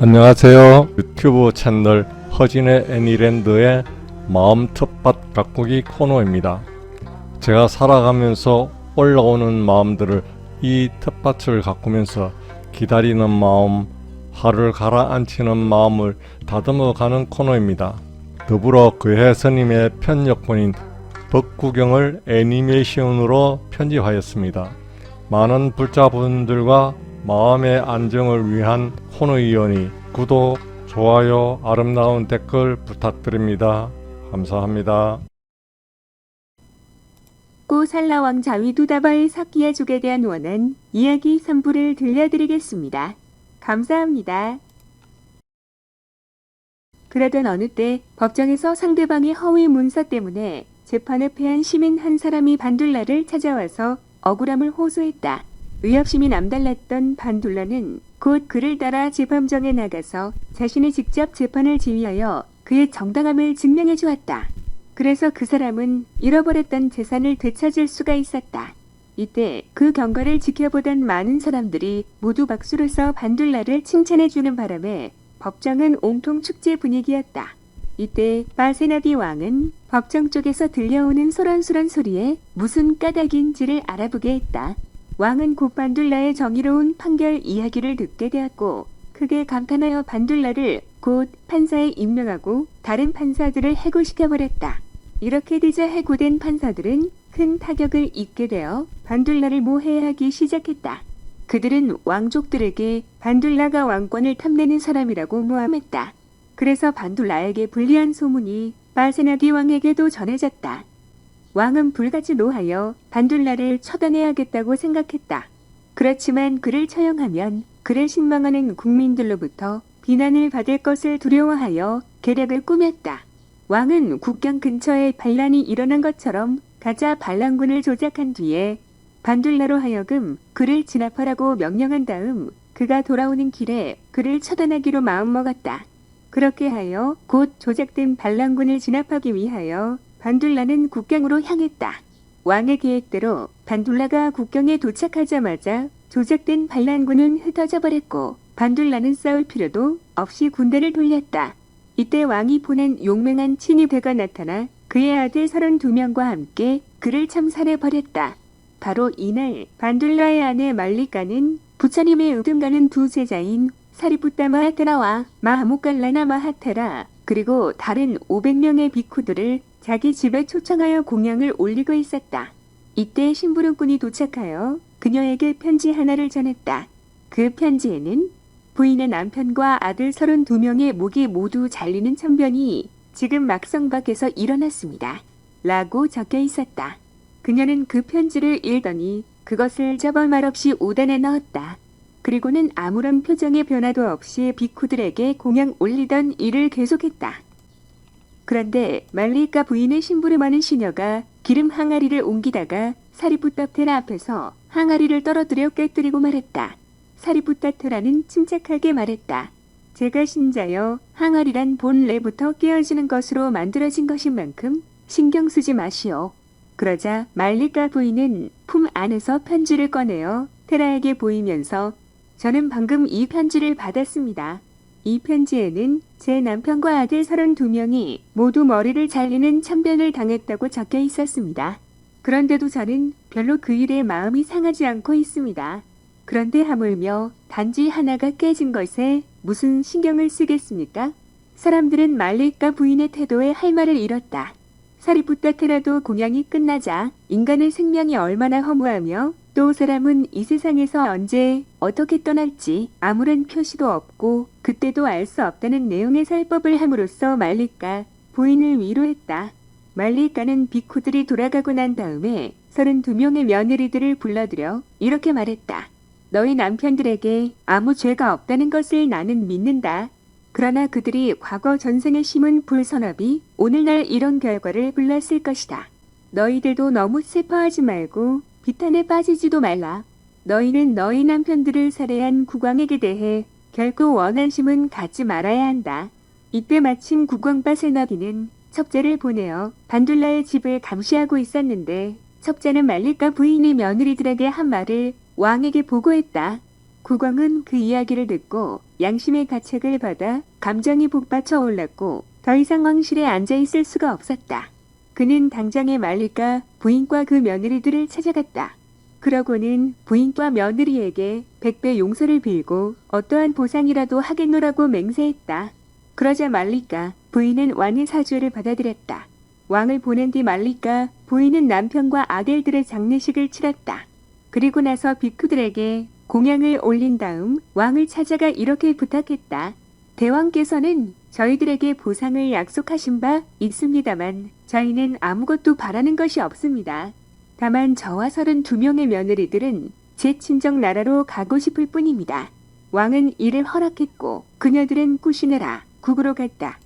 안녕하세요. 유튜브 채널 허진의 애니랜드의 마음 텃밭 가꾸기 코너입니다. 제가 살아가면서 올라오는 마음들을 이 텃밭을 가꾸면서 기다리는 마음, 하루를 가라앉히는 마음을 다듬어가는 코너입니다. 더불어 그해 스님의 편력본인 벚구경을 애니메이션으로 편집하였습니다. 많은 불자분들과 마음의 안정을 위한 코너이오니 구독, 좋아요, 아름다운 댓글 부탁드립니다. 감사합니다. 꼬살라왕 자위두다바의 사키야족에 대한 원한 이야기 3부를 들려드리겠습니다. 감사합니다. 그러던 어느 때 법정에서 상대방의 허위 문서 때문에 재판에 패한 시민 한 사람이 반둘라를 찾아와서 억울함을 호소했다. 의협심이 남달랐던 반둘라는 곧 그를 따라 재판정에 나가서 자신이 직접 재판을 지휘하여 그의 정당함을 증명해 주었다. 그래서 그 사람은 잃어버렸던 재산을 되찾을 수가 있었다. 이때 그 경과를 지켜보던 많은 사람들이 모두 박수를 써 반둘라를 칭찬해 주는 바람에 법정은 온통 축제 분위기였다. 이때 바세나디 왕은 법정 쪽에서 들려오는 소란소란 소리에 무슨 까닭인지를 알아보게 했다. 왕은 곧 반둘라의 정의로운 판결 이야기를 듣게 되었고 크게 감탄하여 반둘라를 곧 판사에 임명하고 다른 판사들을 해고시켜버렸다. 이렇게 되자 해고된 판사들은 큰 타격을 입게 되어 반둘라를 모해하기 시작했다. 그들은 왕족들에게 반둘라가 왕권을 탐내는 사람이라고 모함했다. 그래서 반둘라에게 불리한 소문이 바세나디 왕에게도 전해졌다. 왕은 불같이 노하여 반둘라를 처단해야겠다고 생각했다. 그렇지만 그를 처형하면 그를 신망하는 국민들로부터 비난을 받을 것을 두려워하여 계략을 꾸몄다. 왕은 국경 근처에 반란이 일어난 것처럼 가짜 반란군을 조작한 뒤에 반둘라로 하여금 그를 진압하라고 명령한 다음 그가 돌아오는 길에 그를 처단하기로 마음먹었다. 그렇게 하여 곧 조작된 반란군을 진압하기 위하여 반둘라는 국경으로 향했다. 왕의 계획대로 반둘라가 국경에 도착하자마자 조작된 반란군은 흩어져 버렸고 반둘라는 싸울 필요도 없이 군대를 돌렸다. 이때 왕이 보낸 용맹한 친위대가 나타나 그의 아들 32명과 함께 그를 참살해버렸다. 바로 이날 반둘라의 아내 말리카는 부처님의 의등가는 두 제자인 사리푸타 마하테라와 마하모칼라나 마하테라 그리고 다른 500명의 비쿠들을 자기 집에 초청하여 공양을 올리고 있었다. 이때 심부름꾼이 도착하여 그녀에게 편지 하나를 전했다. 그 편지에는 부인의 남편과 아들 32명의 목이 모두 잘리는 참변이 지금 막성 밖에서 일어났습니다. 라고 적혀 있었다. 그녀는 그 편지를 읽더니 그것을 저벌 말 없이 오단에 넣었다. 그리고는 아무런 표정의 변화도 없이 비쿠들에게 공양 올리던 일을 계속했다. 그런데 말리카 부인의 심부름하는 시녀가 기름 항아리를 옮기다가 사리푸타테라 앞에서 항아리를 떨어뜨려 깨뜨리고 말했다. 사리푸타테라는 침착하게 말했다. 제가 신자여 항아리란 본래부터 깨어지는 것으로 만들어진 것인 만큼 신경 쓰지 마시오. 그러자 말리카 부인은 품 안에서 편지를 꺼내어 테라에게 보이면서 저는 방금 이 편지를 받았습니다. 이 편지에는 제 남편과 아들 32명이 모두 머리를 잘리는 참변을 당했다고 적혀 있었습니다. 그런데도 저는 별로 그 일에 마음이 상하지 않고 있습니다. 그런데 하물며 단지 하나가 깨진 것에 무슨 신경을 쓰겠습니까? 사람들은 말리카 부인의 태도에 할 말을 잃었다. 사리푸타테라도 공양이 끝나자 인간의 생명이 얼마나 허무하며 또 사람은 이 세상에서 언제 어떻게 떠날지 아무런 표시도 없고 그때도 알 수 없다는 내용의 설법을 함으로써 말리카 부인을 위로했다. 말리카는 비쿠들이 돌아가고 난 다음에 32명의 며느리들을 불러들여 이렇게 말했다. 너희 남편들에게 아무 죄가 없다는 것을 나는 믿는다. 그러나 그들이 과거 전생에 심은 불선업이 오늘날 이런 결과를 불렀을 것이다. 너희들도 너무 슬퍼하지 말고 비탄에 빠지지도 말라. 너희는 너희 남편들을 살해한 국왕에게 대해 결코 원한심은 갖지 말아야 한다. 이때 마침 국왕 바세나디는 첩자를 보내어 반둘라의 집을 감시하고 있었는데 첩자는 말리카 부인의 며느리들에게 한 말을 왕에게 보고했다. 국왕은 그 이야기를 듣고 양심의 가책을 받아 감정이 북받쳐 올랐고 더 이상 왕실에 앉아 있을 수가 없었다. 그는 당장에 말리까 부인과 그 며느리들을 찾아갔다. 그러고는 부인과 며느리에게 100배 용서를 빌고 어떠한 보상이라도 하겠노라고 맹세했다. 그러자 말리까 부인은 왕의 사주를 받아들였다. 왕을 보낸 뒤 말리까 부인은 남편과 아들들의 장례식을 치렀다. 그리고 나서 비크들에게 공양을 올린 다음 왕을 찾아가 이렇게 부탁했다. 대왕께서는 저희들에게 보상을 약속하신 바 있습니다만 저희는 아무것도 바라는 것이 없습니다. 다만 저와 32명의 며느리들은 제 친정 나라로 가고 싶을 뿐입니다. 왕은 이를 허락했고 그녀들은 꾸시느라 국으로 갔다.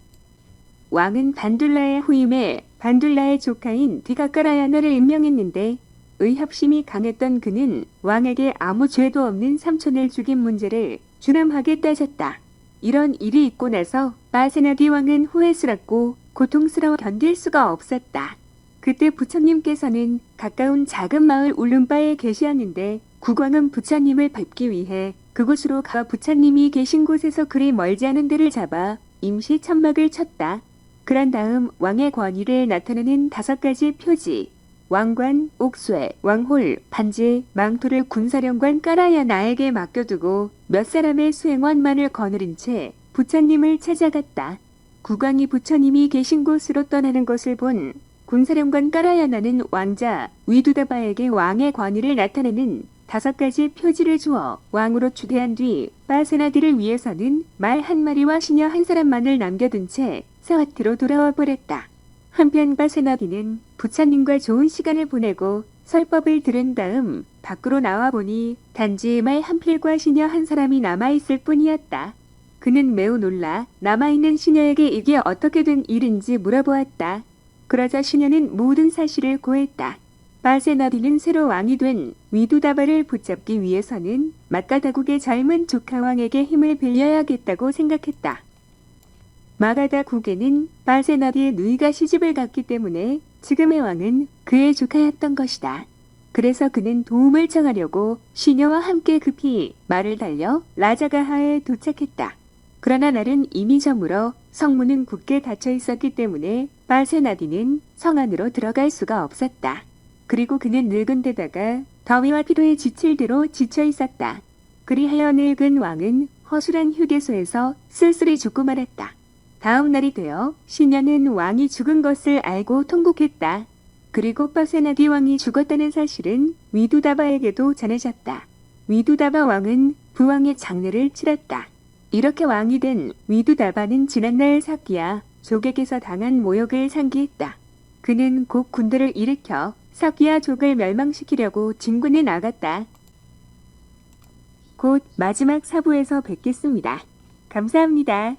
왕은 반둘라의 후임에 반둘라의 조카인 디가까라야나를 임명했는데 의협심이 강했던 그는 왕에게 아무 죄도 없는 삼촌을 죽인 문제를 준엄하게 따졌다. 이런 일이 있고 나서 바세나디 왕은 후회스럽고 고통스러워 견딜 수가 없었다. 그때 부처님께서는 가까운 작은 마을 울룸바에 계시었는데 국왕은 부처님을 뵙기 위해 그곳으로 가 부처님이 계신 곳에서 그리 멀지 않은 데를 잡아 임시 천막을 쳤다. 그런 다음 왕의 권위를 나타내는 5가지 표지, 왕관, 옥쇠, 왕홀, 반지, 망토를 군사령관 까라야나에게 맡겨두고 몇 사람의 수행원만을 거느린 채 부처님을 찾아갔다. 국왕이 부처님이 계신 곳으로 떠나는 것을 본 군사령관 까라야나는 왕자 위두다바에게 왕의 권위를 나타내는 5가지 표지를 주어 왕으로 추대한 뒤 바세나디를 위해서는 말 한 마리와 시녀 한 사람만을 남겨둔 채 사와트로 돌아와 버렸다. 한편 바세나디는 부처님과 좋은 시간을 보내고 설법을 들은 다음 밖으로 나와 보니 단지 말 한 필과 시녀 한 사람이 남아있을 뿐이었다. 그는 매우 놀라 남아있는 시녀에게 이게 어떻게 된 일인지 물어보았다. 그러자 시녀는 모든 사실을 고했다. 바세나디는 새로 왕이 된 위두다바를 붙잡기 위해서는 마가다국의 젊은 조카왕에게 힘을 빌려야겠다고 생각했다. 마가다국에는 바세나디의 누이가 시집을 갔기 때문에 지금의 왕은 그의 조카였던 것이다. 그래서 그는 도움을 청하려고 시녀와 함께 급히 말을 달려 라자가하에 도착했다. 그러나 날은 이미 저물어 성문은 굳게 닫혀 있었기 때문에 바세나디는 성 안으로 들어갈 수가 없었다. 그리고 그는 늙은 데다가 더위와 피로에 지칠 대로 지쳐 있었다. 그리하여 늙은 왕은 허술한 휴게소에서 쓸쓸히 죽고 말았다. 다음 날이 되어 시녀는 왕이 죽은 것을 알고 통곡했다. 그리고 바세나디 왕이 죽었다는 사실은 위두다바에게도 전해졌다. 위두다바 왕은 부왕의 장례를 치렀다. 이렇게 왕이 된 위두다바는 지난날 사기야 족에게서 당한 모욕을 상기했다. 그는 곧 군대를 일으켜 사기야 족을 멸망시키려고 진군에 나갔다. 곧 마지막 사부에서 뵙겠습니다. 감사합니다.